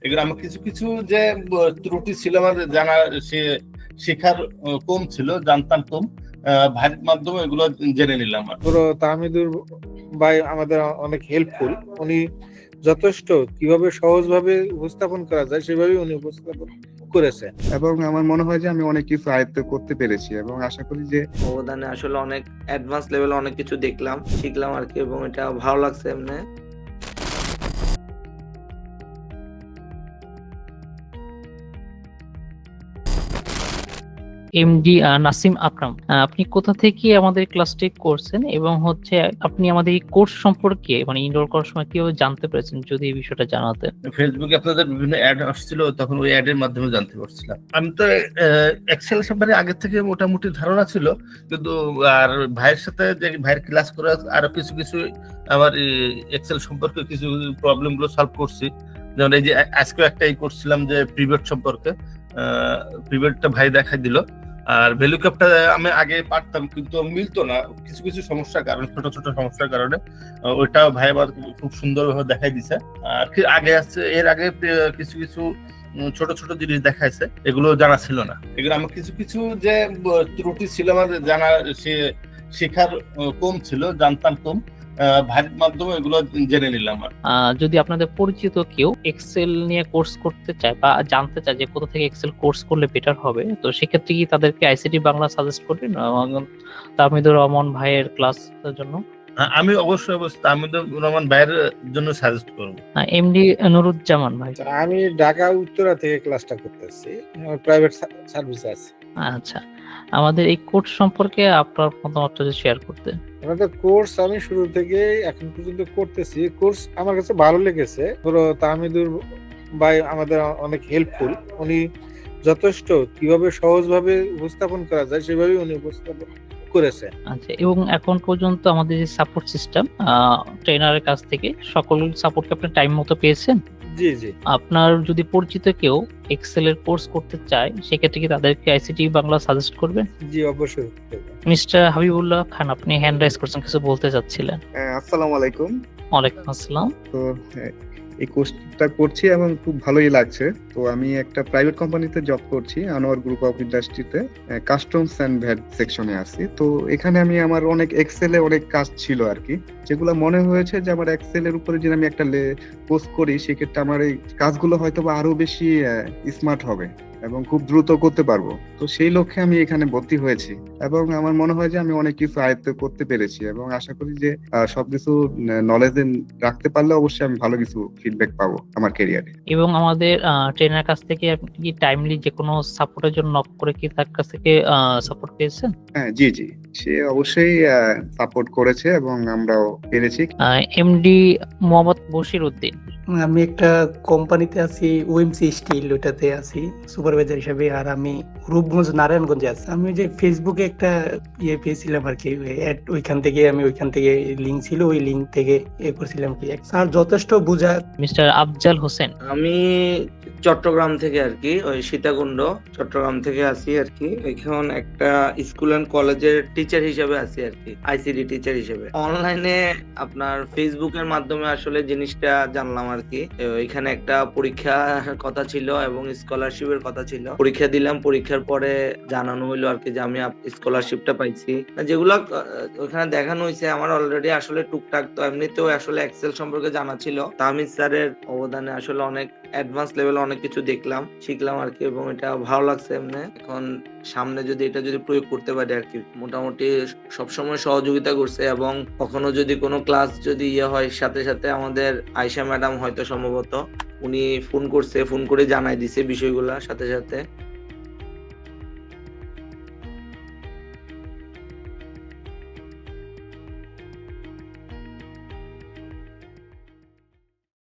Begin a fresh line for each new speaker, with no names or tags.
এগুলো আমার কিছু কিছু যে ত্রুটি ছিল আমার জানা, সে শেখার কম ছিল, জানতাম কম। ভাইয়ের মাধ্যমে এগুলো জেনে নিলাম।
পুরো তাহমিদুর ভাই আমাদের অনেক হেল্পফুল। উনি যথেষ্ট কিভাবে সহজভাবে উপস্থাপন করা যায় সেভাবে উনি উপস্থাপন করেছেন
এবং আমার মনে হয় যে আমি অনেক কিছু আয়ত্ত করতে পেরেছি এবং আশা করি যে
অবদানে আসলে অনেক অ্যাডভান্স লেভেলে অনেক কিছু দেখলাম, শিখলাম আর কি, এবং এটা ভালো লাগছে এমনি।
এমডি নাসিম আকরাম, আপনি কোথা থেকে আমাদের ক্লাসটি করছেন এবং হচ্ছে আপনি আমাদের এই কোর্স সম্পর্কে মানে ইনরোল করার সময় কিভাবে জানতে পেরেছেন, যদি এই বিষয়টা জানাতেন।
ফেসবুকে আপনাদের বিভিন্ন অ্যাড আসছিল, তখন ওই অ্যাড এর মাধ্যমে জানতে পারছিলাম। আমি তো এক্সেল সম্পর্কে আগে থেকে মোটামুটি ধারণা ছিল, কিন্তু আর ভাইয়ের সাথে যে ভাইয়ের ক্লাস করে আরো কিছু কিছু আমার এক্সেল সম্পর্কে কিছু প্রবলেম গুলো সলভ করছি। যেমন এই যে আজকে একটাই করছিলাম যে পিভট সম্পর্কে, পিভটটা ভাই দেখাই দিল। আর ভ্যালু ক্যাপটা আমি আগে পারতাম কিন্তু মিলতো না কিছু কিছু সমস্যার কারণে, ছোট ছোট সমস্যার কারণে। ওইটাও ভাই আবার খুব সুন্দরভাবে দেখাই দিছে। আর আগে আছে, এর আগে কিছু কিছু ছোট ছোট জিনিস দেখাইছে, এগুলো জানা ছিল না। এগুলো আমার কিছু কিছু যে ত্রুটি ছিল আমার জানা, সে শেখার কম ছিল, জানতাম কম। ভাইয়ের মাধ্যমে এগুলো জেনে নিলাম।
যদি আপনাদের পরিচিত কেউ এক্সেল নিয়ে কোর্স করতে চায় বা জানতে চায় যে কোথা থেকে এক্সেল কোর্স করলে বেটার হবে, তো সেক্ষেত্রে কি তাদেরকে আইসিটি বাংলা সাজেস্ট করবেন তাহমিদুর রহমান ভাইয়ের ক্লাসের জন্য?
আমি অবশ্যই তাহমিদুর রহমান ভাইয়ের জন্য সাজেস্ট করব।
এমডি নুরুজ্জামান ভাই,
আমি ঢাকা উত্তরা থেকে ক্লাসটা করতেছি, প্রাইভেট সার্ভিসে আছি।
আচ্ছা, আমাদের এই কোর্স সম্পর্কে আপনার মতামতটা শেয়ার করতে।
আমাদের কোর্স আমি শুরু থেকে এখন পর্যন্ত করতেছি, কোর্স আমার কাছে ভালো লেগেছে। পুরো তাহমিদুর ভাই আমাদের অনেক হেল্পফুল। উনি যথেষ্ট কিভাবে সহজভাবে উপস্থাপন করা যায় সেভাবে উনি উপস্থাপন করেছেন।
আচ্ছা, এবং এখন পর্যন্ত আমাদের যে সাপোর্ট সিস্টেম ট্রেনারের কাছ থেকে সকল সাপোর্টকে আপনি টাইম মতো পেয়েছেন?
জি জি।
আপনার যদি পরিচিত কেউ এক্সেল এর কোর্স করতে চায়, সেক্ষেত্রে কি তাদেরকে আইসিটি বাংলা সাজেস্ট করবেন?
জি অবশ্যই।
মিস্টার হাবিবুল্লাহ খান, আপনি হ্যান্ড রাইজ করছেন, কিছু বলতে চাচ্ছিলেন।
আসসালামু আলাইকুম।
ওয়ালাইকুম আসসালাম।
তো এই কোর্সটা করছি এবং খুব ভালোই লাগছে। তো আমি একটা প্রাইভেট কোম্পানিতে জব করছি, আনোয়ার গ্রুপ অফ ইন্ডাস্ট্রিতে কাস্টমস এন্ড ভ্যাট সেকশনে আছি। তো এখানে আমি আমার অনেক এক্সেলে অনেক কাজ ছিল আর কি, যেগুলো মনে হয়েছে যে আমার এক্সেলের উপরে যদি আমি একটা কোর্স করি সেক্ষেত্রে আমার এই কাজগুলো হয়তো বা আরো বেশি স্মার্ট হবে এবং খুব দ্রুত করতে পারবো। তো সেই লক্ষ্যে আমি এখানে ভর্তি হয়েছি এবং আমার মনে হয় যে আমি অনেক কিছু আয়ত্ত করতে পেরেছি এবং আশা করি যে সবকিছু নলেজ রাখতে পারলে অবশ্যই আমি ভালো কিছু ফিডব্যাক পাবো আমার ক্যারিয়ারে।
এবং আমাদের ট্রেনার কাছ থেকে আপনি কি টাইমলি যে কোনো সাপোর্টের জন্য নক করে কি তার কাছ থেকে সাপোর্ট পেয়েছেন?
হ্যাঁ জি জি, সে অবশ্যই সাপোর্ট করেছে এবং আমরাও পেরেছি।
এমডি মোহাম্মদ বশির উদ্দিন,
আমি একটা কোম্পানিতে আছি, ওএমসি স্টিল, ওটাতে আছি সুপারভাইজার হিসেবে। আর আমি রূপগঞ্জ নারায়ণগঞ্জে আছি। আমি যে ফেসবুকে একটা পেয়েছিলাম আর কি, ওইখান থেকে লিঙ্ক ছিল, ওই লিঙ্ক থেকে করছিলাম কি। স্যার যথেষ্ট বুঝা।
মিস্টার আফজাল হোসেন,
আমি চট্টগ্রাম থেকে আর কি, ওই সীতাকুণ্ড চট্টগ্রাম থেকে আছি আর কি। এখন একটা স্কুল এন্ড কলেজের টিচার হিসেবে আছি আর কি, আইসিডি টিচার হিসেবে। অনলাইনে আপনার ফেসবুকের মাধ্যমে আসলে জিনিসটা জানলাম আর কি। এখানে একটা পরীক্ষার কথা ছিল এবং স্কলারশিপের কথা ছিল। পরীক্ষা দিলাম, পরীক্ষার পরে জানানো হইলো আর কি যে আমি স্কলারশিপটা পাইছি। যেগুলো ওখানে দেখানো হয়েছে আমার অলরেডি আসলে টুকটাক তো এমনিতেও আসলে এক্সেল সম্পর্কে জানা ছিল। তাহমিদ স্যারের অবদানে আসলে অনেক অ্যাডভান্স লেভেলে অনেক কিছু দেখলাম, শিখলাম আর কি, এবং এটা ভালো লাগছে এমনি। এখন সামনে যদি এটা প্রয়োগ করতে পারি আর কি, মোটামুটি সবসময় সহযোগিতা করছে। এবং কখনো যদি কোনো ক্লাস যদি হয়, সাথে সাথে আমাদের আয়েশা ম্যাডাম হয়তো সম্ভবত উনি ফোন করে জানাই দিছে বিষয়গুলা সাথে সাথে।